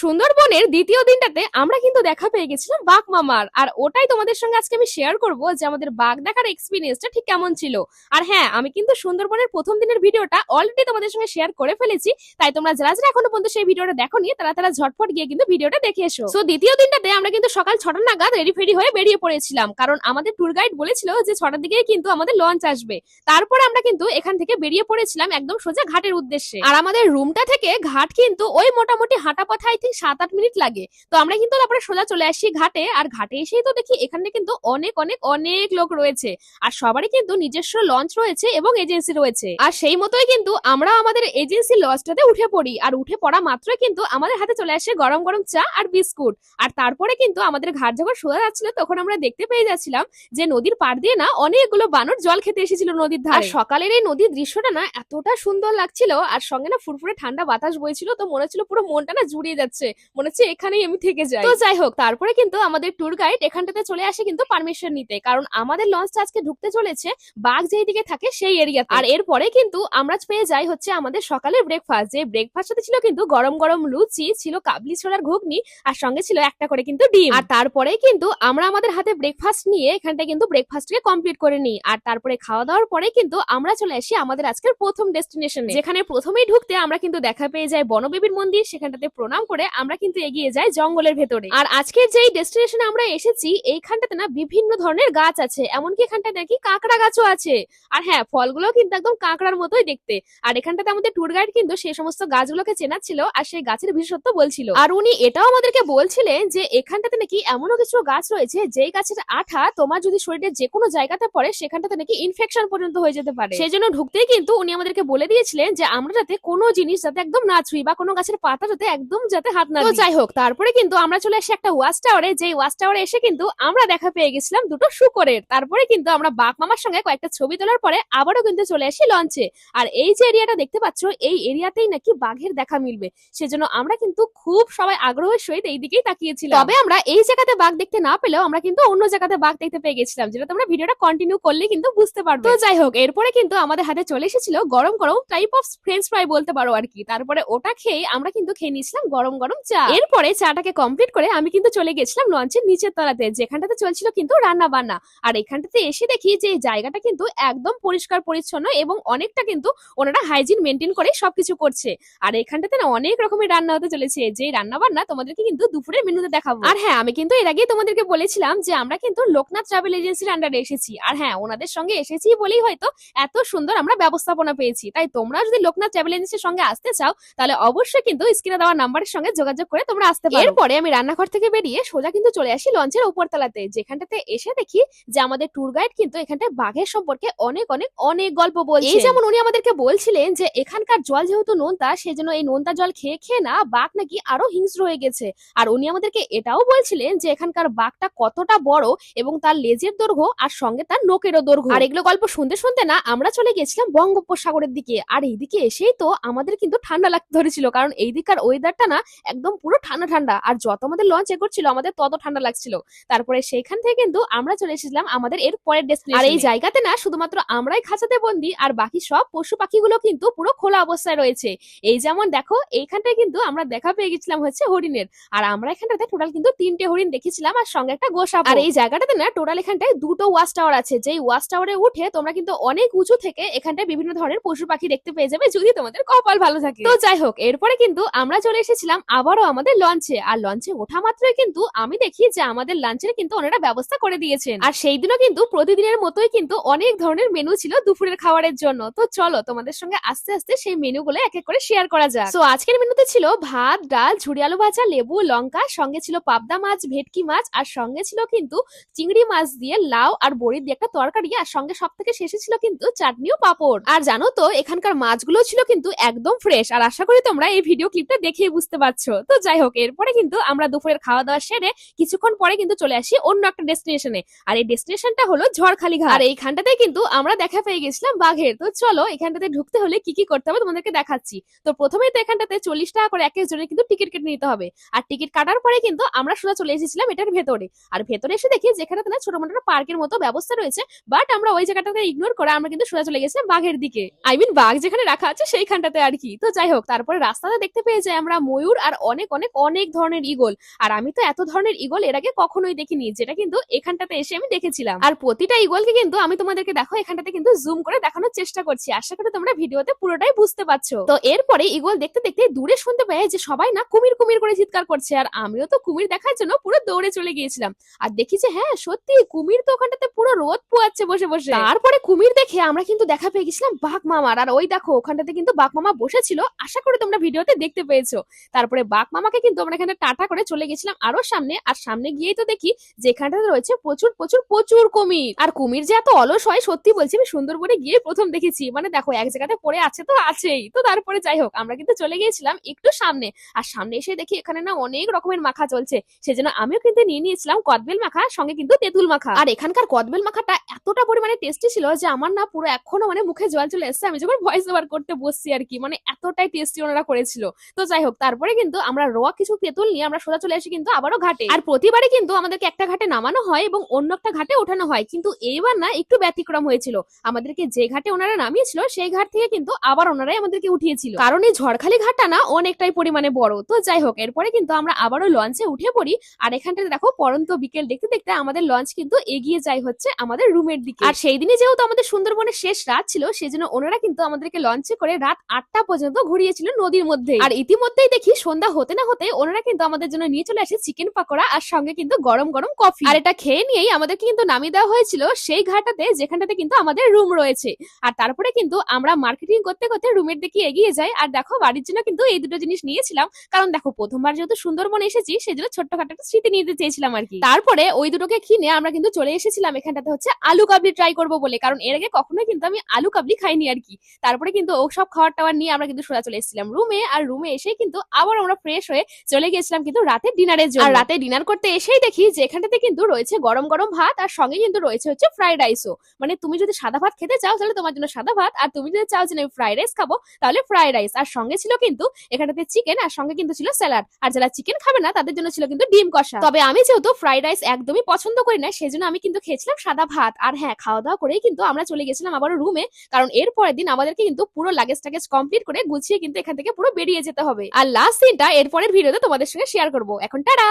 সুন্দরবনের দ্বিতীয় দিনটাতে আমরা কিন্তু দেখা পেয়ে গেছিলাম বাঘ মামার। আর ওটাই তোমাদের সঙ্গে আজকে আমি শেয়ার করব যে আমাদের বাঘ দেখার এক্সপিরিয়েন্সটা ঠিক কেমন ছিল। আর হ্যাঁ, আমি কিন্তু সুন্দরবনের প্রথম দিনের ভিডিওটা অলরেডি তোমাদের সঙ্গে শেয়ার করে ফেলেছি, তাই তোমরা যারা যারা এখনো পর্যন্ত সেই ভিডিওটা দেখোনি তারা তারা ঝটপট গিয়ে কিন্তু ভিডিওটা দেখে এসো। দ্বিতীয় দিনটাতে আমরা কিন্তু সকাল 6টা নাগাদ রেডি ফেডি হয়ে বেরিয়ে পড়েছিলাম, কারণ আমাদের ট্যুর গাইড বলেছিল যে 6টার দিকে কিন্তু আমাদের লঞ্চ আসবে। তারপর আমরা কিন্তু এখান থেকে বেরিয়ে পড়েছিলাম একদম সোজা ঘাটের উদ্দেশ্যে। আর আমাদের রুমটা থেকে ঘাট কিন্তু ওই মোটামুটি হাঁটা পথে আই থিঙ্ক 7-8 মিনিট লাগে। তো আমরা কিন্তু তারপরে সোজা চলে আসি ঘাটে। আর ঘাটে এসেই তো দেখি এখানে কিন্তু অনেক অনেক অনেক লোক রয়েছে, আর সবারই কিন্তু নিজস্ব লঞ্চ রয়েছে এবং এজেন্সি রয়েছে। আর সেই মতোই কিন্তু আমরা আমাদের এজেন্সি লঞ্চটাতে উঠে পড়ি। আর উঠে পড়া মাত্রই কিন্তু আমাদের হাতে চলে আসে গরম গরম চা আর বিস্কুট। আর তারপরে কিন্তু আমাদের ঘাট যখন সোজা যাচ্ছিল তখন আমরা দেখতে পেয়ে যাচ্ছিলাম যে নদীর পাড় দিয়ে না অনেকগুলো বানর জল খেতে এসেছিল নদীর ধারে। আর সকালের এই নদীর দৃশ্যটা না এতটা সুন্দর লাগছিল, আর সঙ্গে না ফুরফুরে ঠান্ডা বাতাস বইছিল, তো মনে হচ্ছিল পুরো মনটা না জুড়িয়ে যাচ্ছে, মনে হচ্ছে এখানেই আমি থেকে যাই। তো যাই হোক, তারপরে কিন্তু আমাদের ট্যুর গাইড এখানটাতে চলে আসে কিন্তু পারমিশন নিতে, কারণ আমাদের লঞ্চটা আজকে ঢুকতে চলেছে বাঘ যেই দিকে থাকে সেই এরিয়াতে। আর এরপরে কিন্তু আমরা পেয়ে যাই হচ্ছে আমাদের সকালের ব্রেকফাস্ট, যে ব্রেকফাস্টে ছিল কিন্তু গরম গরম লুচি, ছিল কাবলি ছোলার ঘুগনি, আর সঙ্গে ছিল একটা করে কিন্তু ডিম। আর তারপরে কিন্তু আমরা আমাদের হাতে ব্রেকফাস্ট নিয়ে এখানটা কিন্তু ব্রেকফাস্টকে কমপ্লিট করে নিই। আর তারপরে খাওয়া দাওয়ার পরে কিন্তু আমরা চলে আসি আমাদের আজকের প্রথম ডেস্টিনেশনে, যেখানে প্রথমেই ঢুকতে আমরা কিন্তু দেখা পেয়ে যাই বনবেবীর মন্দির। সেখানটাতে প্রণাম করে আমরা কিন্তু এগিয়ে যাই জঙ্গলের ভেতরে। আর আজকের যেই ডেস্টিনেশনে আমরা এসেছি এইখানটাতে না বিভিন্ন ধরনের গাছ আছে, এমনকি এখানটা দেখি কাঁকড়া গাছও আছে। আর হ্যাঁ, ফলগুলো কিন্তু একদম কাঁকড়ার মতোই দেখতে। আর এখানটাতে আমাদের ট্যুর গাইড কিন্তু সেই সমস্ত গাছগুলোকে চেনাচ্ছিল আর সেই গাছের বিশেষত্ব বলছিল। আর উনি এটাও আমাদেরকে বলছিলেন যে এখানটাতে নাকি এমনও কিছু গাছ রয়েছে যেই গাছের আঠা তোমার যদি শরীরের যে কোনো জায়গাতে পড়ে সেখানটাতে নাকি ইনফেকশন পর্যন্ত হয়ে যেতে পারে। সেই জন্য ঢুকতেই কিন্তু উনি আমাদেরকে বলে দিয়েছিলেন যে আমরা যাতে কোনো জিনিস যাতে একদম না ছুঁই বা কোনো গাছের পাতা যাতে একদম যাতে হাত না দিই। যাই হোক, তারপরে কিন্তু আমরা চলে আসি একটা ওয়াচ টাওয়ারে, যেই ওয়াচ টাওয়ারে এসে কিন্তু আমরা দেখা পেয়ে গেছিলাম দুটো শুকরের। তারপরে কিন্তু আমরা বাঘ মামার সঙ্গে কয়েকটা ছবি তোলার পরে আবারও কিন্তু চলে আসি লঞ্চে। আর এই যে এরিয়াটা দেখতে পাচ্ছ এই এরিয়াতেই নাকি বাঘের দেখা মিলবে, সেজন্য আমরা কিন্তু খুব সবাই আগ্রহের সহিত এই দিকেই তাকিয়েছিলাম। তবে আমরা এই জায়গাতে বাঘ দেখতে না পেলেও আমরা কিন্তু অন্য জায়গাতে বাঘ দেখতে পেয়ে গেছিলাম, যেটা তোমরা ভিডিওটা কন্টিনিউ করলে কিন্তু বুঝতে পারবে। তো যাই হোক, এরপরে কিন্তু আমাদের হাতে চলে এসেছিল গরম গরম টাইপ অফ ফ্রেঞ্চ ফ্রাই বলতে পারো আর কি। তারপরে ওটা খেয়ে আমরা কিন্তু খেয়ে নিয়েছিলাম গরম গরম চা। এরপরে চাটাকে কমপ্লিট করে আমি কিন্তু চলে গেছিলাম লঞ্চের নিচের তলাতে, যেখানটাতে চলছিল কিন্তু রান্না বান্না। আর এখানটাতে এসে দেখি যে এই জায়গাটা কিন্তু একদম পরিষ্কার পরিচ্ছন্ন এবং অনেকটা কিন্তু ওনারা হাইজিন মেনটেন করে সবকিছু করছে। আর এখানটাতে না অনেক রকমের রান্না হতে চলেছে, যে রান্না বান্না তোমাদেরকে কিন্তু দুপুরের মেনুতে দেখাবো। আর হ্যাঁ, আমি কিন্তু এর আগে তোমাদেরকে বলেছিলাম যে আমরা কিন্তু লোকনাথ ট্রাভেল এজেন্সির আন্ডারে এসেছি। আর হ্যাঁ, ওনাদের সঙ্গে এসেছি বলেই হয়তো এত সুন্দর আমরা ব্যবস্থাপনা পেয়েছি। তাই তোমরা যদি লোকনাথ ট্রাভেল এজেন্সির সঙ্গে আসতে চাও তাহলে অবশ্যই কিন্তু স্ক্রিনে দেওয়া নাম্বারের সঙ্গে যোগাযোগ করে তোমরা আসতে পারো। এরপরে আমি রান্নাঘর থেকে বেরিয়ে সোজা কিন্তু চলে আসি লঞ্চের উপরতলাতে, যেখানটাতে এসে দেখি যে আমাদের ট্যুর গাইড কিন্তু এখানটায় বাঘের সম্পর্কে অনেক অনেক অনেক গল্প বলছে। এই যেমন উনি আমাদেরকে বলছিলেন যে এখানকার জল যেহেতু নোনতা, সেজন্য এই নোনতা জল খেয়ে খেয়ে না বাঘ নাকি আরো হিংস্র হয়ে গেছে। আর উনি আমাদেরকে এটাও বলছিলেন যে এখানকার বাঘটা কতটা বড় এবং তার লেজের দৈর্ঘ্য আর সঙ্গে তার নোকেরও দৈর্ঘ্য। আর এগুলো গল্প শুনতে শুনতে না আমরা চলে গেছিলাম বঙ্গোপসাগরের দিকে। আর এইদিকে এসেই তো আমাদের কিন্তু ঠান্ডা লাগতে ধরেছিল, কারণ এই দিককার ওয়েদারটা না একদম পুরো ঠান্ডা ঠান্ডা। আর যত আমাদের লঞ্চ এগোচ্ছিল আমাদের তত ঠান্ডা লাগছিল। তারপরে সেইখান থেকে কিন্তু আমরা চলে এসেছিলাম আমাদের এর পরের ডেস্টিনেশনে। আর এই জায়গাতে না শুধুমাত্র আমরাই খাঁচাতে বন্দি, আর বাকি সব পশু পাখিগুলো কিন্তু পুরো খোলা অবস্থায় রয়েছে। এই যেমন দেখো এইখানটায় কিন্তু আমরা দেখা পেয়ে গেছিলাম হচ্ছে হরিণের। আর আমরা এখানটাতে টোটাল কিন্তু 3টে হরিণ দেখেছিলাম আর সঙ্গে একটা গোসাপ। আর এই জায়গাটাতে না টোটাল এখানটায় দুটো ওয়াচ টাওয়ার আছে, যেই ওয়াচ টাওয়ারে উঠে তোমরা কিন্তু অনেক উঁচু থেকে এখানটায় বিভিন্ন ধরনের পশু পাখি দেখতে পেয়ে যাবে যদি তোমাদের কপাল ভালো থাকে। তো যাই হোক, এরপরে কিন্তু আমরা চলে এসেছিলাম আবারও আমাদের লঞ্চে। আর লঞ্চে ওঠা মাত্রই কিন্তু আমি দেখি যে আমাদের লাঞ্চের কিন্তু ওনারা ব্যবস্থা করে দিয়েছেন। আর সেই দিনও কিন্তু প্রতিদিনের মতোই কিন্তু অনেক ধরনের মেনু ছিল দুপুরের খাবারের জন্য। তো চলো তোমাদের সঙ্গে আস্তে আস্তে সেই মেনুগুলো এক এক করে শেয়ার করা যাক। তো আজকের মেনুতে ছিল ভাত, ডাল, ঝুড়ি আলু ভাজা, লেবু, লঙ্কা, সঙ্গে ছিল পাবদা মাছ, ভেটকি মাছ, আর সঙ্গে ছিল কিন্তু চিংড়ি মাছ দিয়ে লাউ আর বড়ি দিয়ে একটা তরকারি, আর সঙ্গে সব থেকে শেষে ছিল কিন্তু চাটনি ও পাঁপড়। আর জানো তো এখানকার মাছগুলো ছিল কিন্তু একদম ফ্রেশ। আর আশা করি তোমরা এই ভিডিও ক্লিপটা দেখেই বুঝতে পারছো। তো যাই হোক, এরপরে কিন্তু আমরা দুপুরের খাওয়া দাওয়া সেরে কিছুক্ষণ পরে কিন্তু চলে আসি অন্য একটা ডেস্টিনেশনে। আর এই ডেস্টিনেশনটা হলো ঝড়খালি ঘাট। আর এইখানটাতে কিন্তু আমরা দেখা পেয়ে গেছিলাম বাঘের। তো চলো এখানটাতে ঢুকতে হলে কি কি করতে হবে তোমাদেরকে দেখাচ্ছি। তো প্রথমেই তো এখানটাতে 40 টাকা করে এক একজনের কিন্তু টিকিট কেটে নিতে হবে। আর টিকিট কাটার পরে কিন্তু আমরা সোজা চলে এসেছিলাম এটার ভেতরে। আর ভেতরে এসে দেখি যেখানে ছোট মোটো পার্কের মতো ব্যবস্থা রয়েছে, বাট আমরা ওই জায়গাটাকে ইগনোর করে আমরা কিন্তু সোজা চলে গেছিলাম বাঘের দিকে। আই মিন বাঘ যেখানে রাখা আছে সেইখানটাতে আর কি। তো যাই হোক, তারপরে রাস্তাতে দেখতে পেয়ে যাই আমরা ময়ূর ময়ূর আর অনেক অনেক অনেক ধরনের ঈগল। আর আমি তো এত ধরনের ঈগল এর আগে কখনোই দেখিনি, যেটা কিন্তু এখানটাতে এসে আমি দেখেছিলাম। আর প্রতিটা ঈগলকে কিন্তু আমি তোমাদেরকে দেখো এখানটাতে কিন্তু জুম করে দেখানোর চেষ্টা করছি, আশা করি তোমরা ভিডিওতে পুরোটাই বুঝতে পারছো। তো এরপরে ঈগল দেখতে দেখতে দূরে শুনতে পেয়ে যে সবাই না কুমির কুমির করে চিৎকার করছে, আর আমিও তো কুমির দেখার জন্য পুরো দৌড়ে চলে গিয়েছিলাম। আর দেখি যে হ্যাঁ সত্যি কুমির তো ওখানটাতে পুরো রোদ পোয়াচ্ছে বসে বসে। তারপরে কুমির দেখে আমরা কিন্তু দেখা পেয়ে গেছিলাম বাঘ মামার, আর ওই দেখো ওখানটাতে কিন্তু বাঘ মামা বসেছিল, আশা করি তোমরা ভিডিওতে দেখতে পেয়েছো। তারপরে বাঘ মামাকে কিন্তু আমরা এখানে টাটা করে চলে গেছিলাম আরো সামনে, আর সামনে গিয়েই তো দেখি যেখানটাতে রয়েছে প্রচুর প্রচুর প্রচুর কুমির। আর কুমির যে এত অলস হয় সত্যি বলছি আমি সুন্দরবনে গিয়ে প্রথম দেখেছি, মানে দেখো এক জায়গাতে পড়ে আছে তো আছেই। তো তারপরে যাই হোক আমরা কিন্তু চলে গিয়েছিলাম একটু সামনে, আর সামনে এসে দেখি এখানে না অনেক রকমের মাখা চলছে, সেজন্য আমিও কিন্তু নিয়ে নিয়েছিলাম কদবেল মাখা, সঙ্গে কিন্তু তেঁতুল মাখা। আর এখানকার কদবেল মাখাটা এতটা পরিমাণে টেস্টি ছিল যে আমার না পুরো এখনো মানে মুখে জল চলে এসেছে আমি যখন ভয়েস ওভার করতে বসছি আর কি, মানে এতটাই টেস্টি ওনারা করেছিল। তো যাই হোক তারপরে কিন্তু আমরা র কিছু তেঁতুল নিয়ে আমরা সোজা চলে আসি কিন্তু আবারও ঘাটে। আর প্রতিবারে কিন্তু আমাদেরকে একটা ঘাটে নামানো হয় এবং অন্য একটা ঘাটে ওঠানো হয়, কিন্তু এইবার না একটু ব্যতিক্রম হয়েছিল। আমাদেরকে যে ঘাটে ওনারা নামিয়েছিল সেই ঘাট থেকে কিন্তু আবার ওনারাই আমাদেরকে উঠিয়েছিল, কারণ এই ঝড়খালি ঘাটটা না অনেকটাই পরিমাণে বড়। তো যাই হোক এরপরে কিন্তু আমরা আবারও লঞ্চে উঠে পড়ি, আর এখানটাতে দেখো পরন্ত বিকেল দেখতে দেখতে আমাদের লঞ্চ কিন্তু এগিয়ে যায় হচ্ছে আমাদের রুমের দিকে। আর সেই দিনে যেহেতু আমাদের সুন্দরবনের শেষ রাত ছিল, সেজন্য ওনারা কিন্তু আমাদেরকে লঞ্চে করে রাত 8টা পর্যন্ত ঘুরিয়েছিল নদীর মধ্যে। আর ইতিমধ্যেই দেখি সন্ধ্যা হতে না হতে ওনারা কিন্তু আমাদের জন্য নিয়ে চলে আসে চিকেন পাকোড়া আর সঙ্গে কিন্তু গরম গরম কফি। আর এটা খেয়ে নিয়েই আমাদেরকে কিন্তু নামিয়ে দেওয়া হয়েছিল সেই ঘাটাতে যেখানটাতে কিন্তু আমাদের রুম রয়েছে। আর তারপরে কিন্তু আমরা মার্কেটিং করতে করতে রুমের দিকে এগিয়ে যাই। আর দেখো বাড়ির জন্য কিন্তু এই দুটো জিনিস নিয়েছিলাম, কারণ দেখো প্রথমবার যেহেতু সুন্দরবন এসেছি সেজন্য ছোট্টখাটো একটা স্মৃতি নিতে চেয়েছিলাম আর কি। তারপরে ওই দুটোকে কিনে আমরা কিন্তু চলে এসেছিলাম এখানটাতে হচ্ছে আলু কাবলি ট্রাই করবো বলে, কারণ এর আগে কখনোই কিন্তু আমি আলু কাবলি খাইনি আর কি। তারপরে কিন্তু ওসব খাবার টাবার নিয়ে আমরা কিন্তু সোজা চলে এসেছিলাম রুমে, আর রুমে এসে কিন্তু আবার আমরা ফ্রেশ হয়ে চলে গেছিলাম কিন্তু রাতে ডিনারের জন্য। আর রাতে ডিনার করতে এসেই দেখি যে এখানটাতে কিন্তু রয়েছে গরম গরম ভাত, আর সঙ্গে কিন্তু রয়েছে হচ্ছে ফ্রাইড রাইসও। মানে তুমি যদি সাদা ভাত খেতে চাও তাহলে তোমার জন্য সাদা ভাত, আর তুমি যদি চাও যে আমি ফ্রাইড রাইস খাবো তাহলে ফ্রাইড রাইস। আর সঙ্গে ছিল কিন্তু এখানটাতে চিকেন, আর সঙ্গে কিন্তু ছিল স্যালাড। আর যারা চিকেন খাবে না তাদের জন্য ছিল কিন্তু ডিম কষা। তবে আমি যেহেতু ফ্রাইড রাইস একদমই পছন্দ করি না সেজন্য আমি কিন্তু খেয়েছিলাম সাদা ভাত। আর হ্যাঁ খাওয়া দাওয়া করেই কিন্তু আমরা চলে গেছিলাম আবারও রুমে, কারণ এর পরের দিন আমাদেরকে কিন্তু পুরো লাগেজ টাগেজ কমপ্লিট করে গুছিয়ে কিন্তু এখান থেকে পুরো বেরিয়ে যেতে হবে। আর লাস্ট দিনটা এরপরের ভিডিওতে তোমাদের সঙ্গে শেয়ার করবো। এখন টাটা।